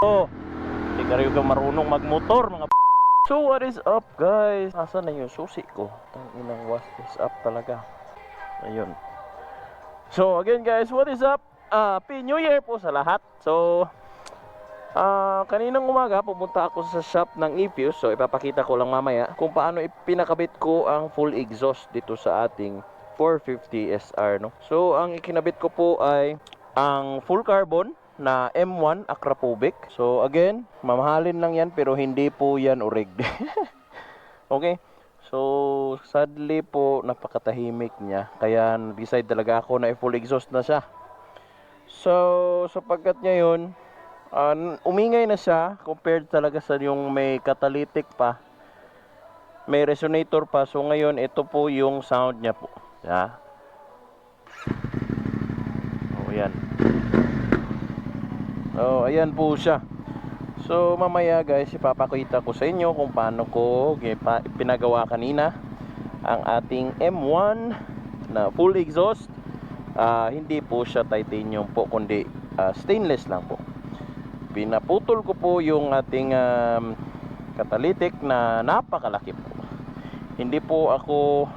Oh, hindi kayo marunong magmotor mga So what is up guys? Asan na yung susi ko? Tanginang what is up talaga. Ayun. So again guys, what is up? Happy New Year po sa lahat. So kaninang umaga pumunta ako sa shop ng eFuse. So ipapakita ko lang mamaya kung paano ipinakabit ko ang full exhaust dito sa ating 450 SR, no? So ang ikinabit ko po ay ang full carbon na M1 Akrapovic. So again, mamahalin lang yan pero hindi po yan rigged. Okay. So sadly po napakatahimik niya. Kaya decide talaga ako na i-full exhaust na siya. So sapagkat ngayon umingay na siya compared talaga sa yung may catalytic pa. May resonator pa. So ngayon ito po yung sound niya po. Yeah. Oh, yan. Oh, ayan po siya. So mamaya guys, ipapakita ko sa inyo kung paano ko pinagawa kanina ang ating M1 na full exhaust. Hindi po siya titanium po, kundi stainless lang po. Pinaputol ko po yung ating catalytic na napakalaki po. Hindi po ako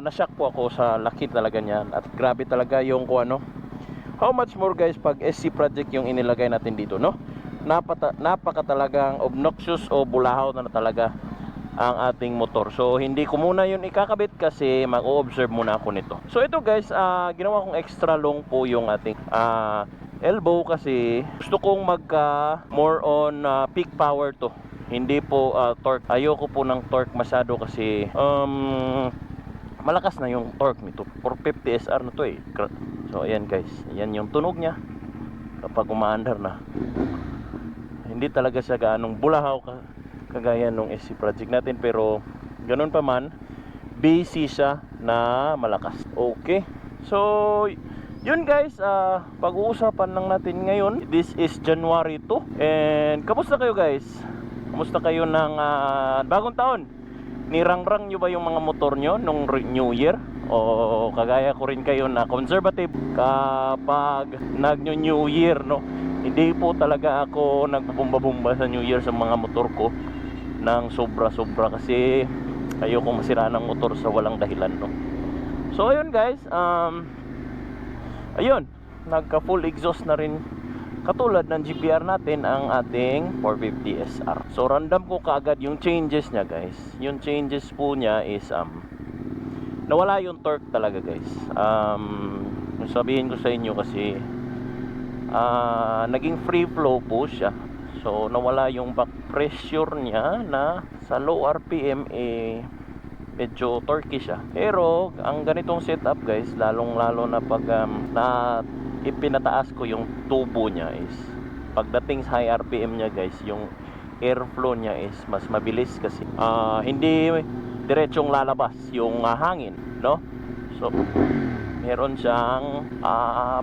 na-shock po ako sa laki talaga niyan. At grabe talaga yung how much more guys pag SC project yung inilagay natin dito, no? Napaka talagang obnoxious o bulahaw na talaga ang ating motor. So hindi ko muna yun ikakabit kasi mag-o-observe muna ako nito. So ito guys, ginawa kong extra long po yung ating elbow kasi gusto kong more on peak power to. Hindi po torque. Ayoko po ng torque masyado kasi malakas na yung torque nito. 450 SR na to eh. So ayan guys, ayan yung tunog niya kapag umaandar na. Hindi talaga siya gaanong bulahaw kagaya nung SC project natin, pero ganun pa man, busy siya na malakas. Okay. So yun guys, pag-uusapan lang natin ngayon. This is January 2. And kamusta kayo guys? Kamusta kayo ng bagong taon? Nirangrang nyo ba yung mga motor nyo nung New Year? O kagaya ko rin kayo na conservative kapag nag-New Year, no? Hindi po talaga ako nagbubumba-bumba sa New Year sa mga motor ko ng sobra-sobra kasi ayoko masira ng motor sa walang dahilan, no? So ayun guys, ayun, nagka full exhaust na rin katulad ng GPR natin ang ating 450 SR. So random ko kaagad yung changes niya guys. Yung changes po niya is nawala yung torque talaga guys. Sabihin ko sa inyo kasi naging free flow po siya. So nawala yung back pressure niya na sa low RPM medyo torquey siya. Pero ang ganitong setup guys, lalong lalo na pag ipinataas ko yung tubo niya is pagdating sa high RPM niya guys, yung airflow niya is mas mabilis kasi hindi diretsong lalabas yung hangin, no? So meron siyang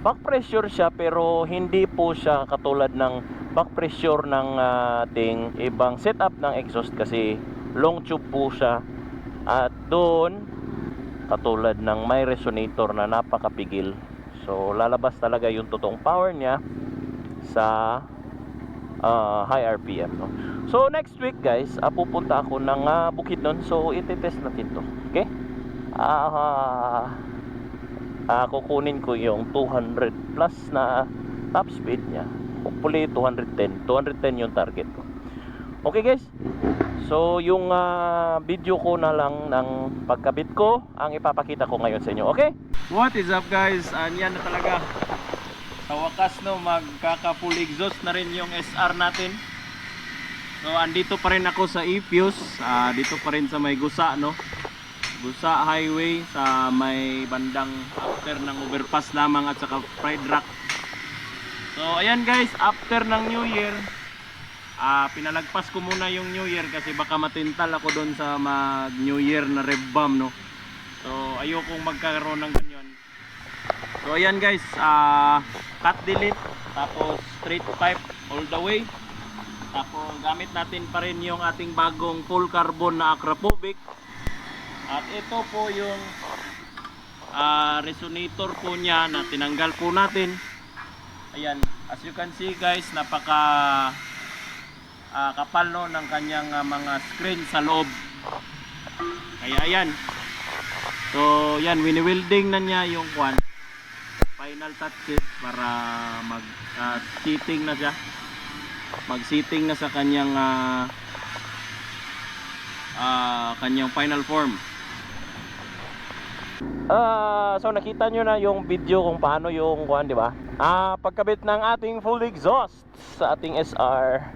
back pressure siya, pero hindi po siya katulad ng back pressure ng ating ibang setup ng exhaust kasi long tube po siya. At doon katulad ng may resonator na napakapigil. So lalabas talaga yung totoong power niya sa high RPM, no? So next week guys, pupunta ako ng Bukidnon. So iti-test natin to. Okay? Kukunin ko yung 200 plus na top speed niya. Hopefully 210 yung target ko. Okay guys, so yung video ko na lang ng pagkabit ko ang ipapakita ko ngayon sa inyo. Okay? What is up guys? Yan na talaga. Sa wakas no, magkaka full exhaust na rin yung SR natin. So andito pa rin ako sa eFuse. Dito pa rin sa may Gusa, no? Gusa Highway, sa may bandang after ng overpass lamang at saka Pride Rock. So ayan guys, after ng New Year, pinalagpas ko muna yung New Year kasi baka matintal ako doon sa mag New Year na rev bomb, no? So ayokong magkaroon ng ganyan. So ayan guys, cut delete, tapos straight pipe all the way. Tapos gamit natin pa rin yung ating bagong full carbon na Akrapovic. At ito po yung resonator po niya na tinanggal po natin. Ayan, as you can see guys, napaka kapal no ng kanyang mga screen sa loob. Kaya ayan. So yan, wini-welding na niya yung final touches para mag seating na siya. Mag-seating na sa kanyang kanyang final form. So nakita nyo na yung video kung paano yung di ba? Pagkabit ng ating full exhaust sa ating SR.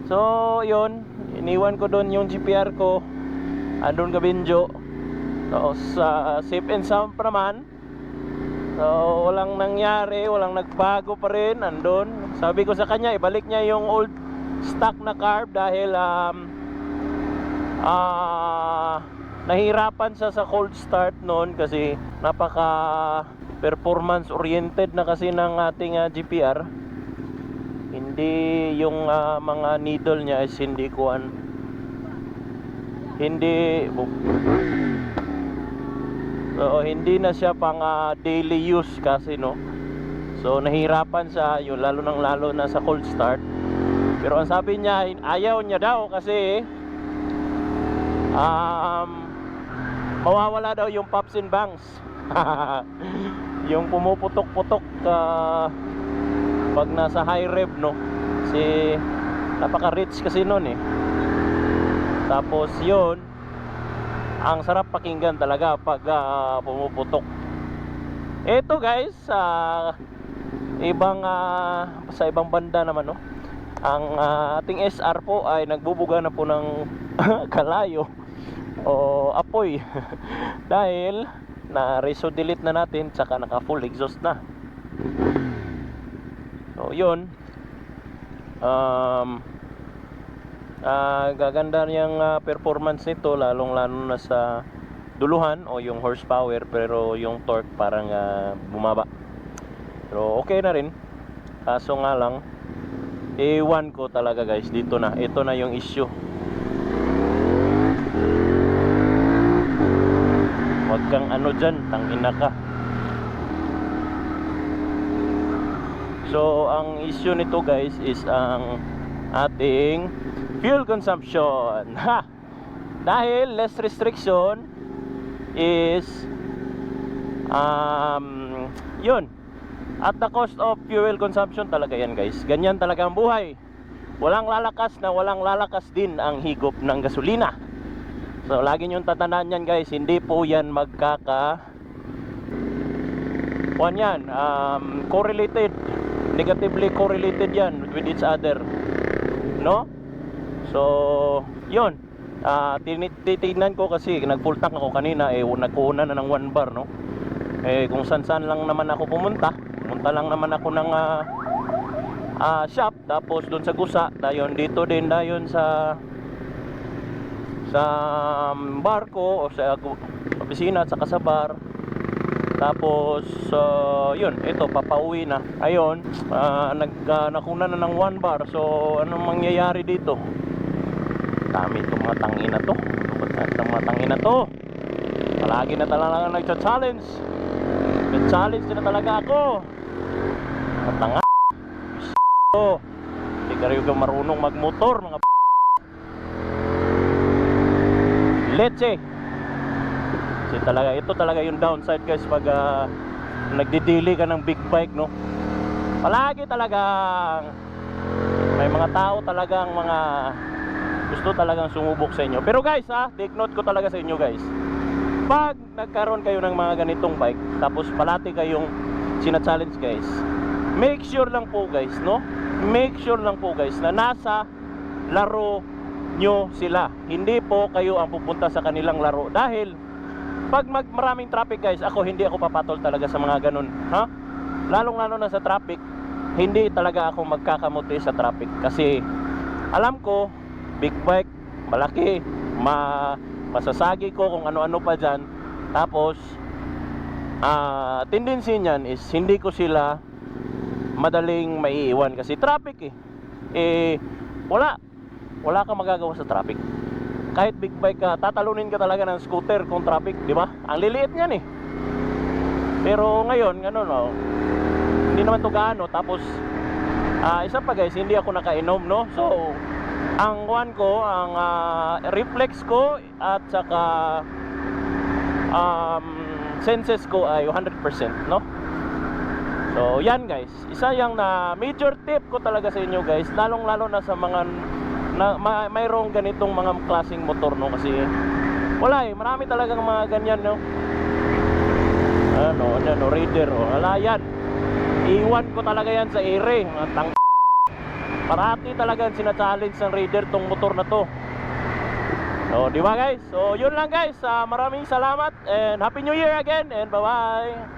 So yun, iniwan ko doon yung GPR ko. Andun ka Benjo. So sa safe and sound pa naman. So walang nangyari, walang nagbago pa rin. Andun. Sabi ko sa kanya, ibalik niya yung old stock na carb dahil nahirapan siya sa cold start noon kasi napaka performance oriented na kasi ng ating GPR. Hindi yung mga needle niya is hindi hindi na siya pang daily use kasi no. So nahirapan siya yun, lalo na sa cold start. Pero ang sabi niya, ayaw niya daw kasi mawawala daw yung pops and bangs. Yung pumuputok-putok pag nasa high rev no. Kasi napaka-rich kasi noon eh. Tapos yun, ang sarap pakinggan talaga pag pumuputok. Ito guys, sa ibang banda naman no. Ang ating SR po ay nagbubuga na po ng kalayo o apoy dahil na reso delete na natin tsaka naka full exhaust na. So yun, gaganda niyang performance nito, lalong na sa duluhan o yung horsepower, pero yung torque parang bumaba. Pero okay na rin, kaso nga lang ewan ko talaga guys, ito na yung issue. Huwag kang dyan, tangina ka. So ang issue nito guys is ang ating fuel consumption. Dahil less restriction is yun, at the cost of fuel consumption talaga yan guys. Ganyan talaga ang buhay. Walang lalakas din ang higop ng gasolina. So lagi nyo tatandaan yan guys, hindi po yan correlated, negatively correlated yan with each other, no? So yun, titignan ko kasi nag full tank ako kanina, nagkuuna na ng 1 bar no. Kung saan lang naman ako pumunta lang naman ako ng shop, tapos doon sa Gusa, dayon dito din, dayon sa barko o sa opisina at saka sa bar. Tapos yun, ito papauwi na. Ayun, nakuna na ng 1 bar. So anong mangyayari dito? Dami itong mga tangina to. Itong mga tangina to, palagi na talaga nagcha-challenge. Nag-challenge na talaga ako. Matanga. Hindi ka rin marunong magmotor, mga leche. Kasi talaga, ito talaga yung downside guys pag nagdidili ka ng big bike no. Palagi talagang may mga tao talagang mga gusto talagang sumubok sa inyo. Pero guys take note ko talaga sa inyo guys, pag nagkaroon kayo ng mga ganitong bike tapos palati kayong sina-challenge guys, make sure lang po guys no, make sure lang po guys na nasa laro nyo sila, hindi po kayo ang pupunta sa kanilang laro. Dahil pag maraming traffic guys, hindi ako papatol talaga sa mga ganun, lalong na sa traffic. Hindi talaga ako magkakamuti sa traffic kasi alam ko big bike, malaki, masasagi ko kung ano-ano pa dyan. Tapos tendency niyan is hindi ko sila madaling maiiwan kasi traffic wala kang magagawa sa traffic. Kahit big bike ka, tatalunin ka talaga ng scooter kung traffic, di ba? Ang liliit niyan Pero ngayon, hindi naman to gaano. Tapos isa pa guys, hindi ako nakainom no. So ang one ko, ang reflex ko at saka senses ko ay 100%, no? So yan guys, isa yang na major tip ko talaga sa inyo guys, lalong lalo na sa mga mayroong ganitong mga klaseng motor, no? Kasi wala marami talagang mga ganyan, no? Ano, Raider, wala yan. Iwan ko talaga yan sa ere, parati talaga sina-challenge ng Raider tong motor na to. So, di ba guys? So, yun lang guys. Maraming salamat and Happy New Year again and bye-bye.